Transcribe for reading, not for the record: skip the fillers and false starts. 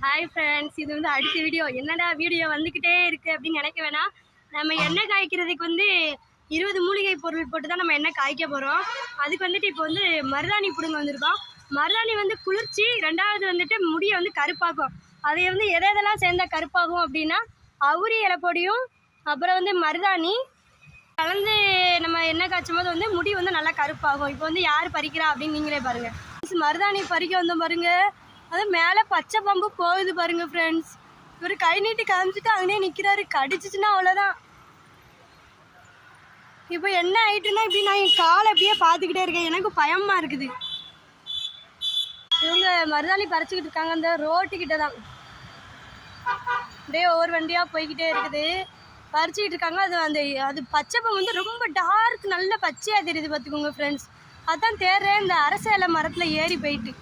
Hi friends, இது வந்து அடுத்த வீடியோ. என்னடா வீடியோ வந்துக்கிட்டே இருக்குது அப்படின்னு நினைக்க வேணாம். நம்ம எண்ணெய் காய்க்கிறதுக்கு வந்து 20 மூலிகை பொருள் போட்டு தான் நம்ம எண்ணெய் காய்க்க போகிறோம். அதுக்கு வந்துட்டு இப்போ வந்து மருதாணி பிடுங்க வந்திருக்கோம். மருதாணி வந்து குளிர்ச்சி, ரெண்டாவது வந்துட்டு முடியை வந்து கருப்பாக்கும். அதை வந்து எதெல்லாம் சேர்ந்தால் கருப்பாகும் அப்படின்னா அவுரி இலை பொடியும் அப்புறம் வந்து மருதாணி கலந்து நம்ம எண்ணெய் காய்ச்சும் போது வந்து முடி வந்து நல்லா கருப்பாகும். இப்போ வந்து யார் பறிக்கிறா அப்படின்னு நீங்களே பாருங்கள். மருதாணி பறிக்க வந்தோம் பாருங்கள். அது மேலே பச்சை பம்பு போகுது பாருங்க ஃப்ரெண்ட்ஸ். இவர் கை நீட்டி காமிச்சிட்டு அங்கேயே நிற்கிறாரு. கடிச்சிச்சுன்னா அவ்வளோதான். இப்போ என்ன ஆயிட்டுன்னா இப்படி நான் என் காலை அப்படியே பார்த்துக்கிட்டே இருக்கேன். எனக்கு பயமாக இருக்குது. இவங்க மருதாணி பறிச்சுக்கிட்டு இருக்காங்க அந்த ரோட்டுக்கிட்ட தான். அப்படியே ஒவ்வொரு வண்டியாக போய்கிட்டே இருக்குது. பறிச்சுக்கிட்டு இருக்காங்க. அது பச்சை பம்பு வந்து ரொம்ப டார்க் நல்ல பச்சையாக தெரியுது பார்த்துக்கோங்க ஃப்ரெண்ட்ஸ். அதான் தேடுறேன். இந்த அரச இலை மரத்தில் ஏறி போயிட்டு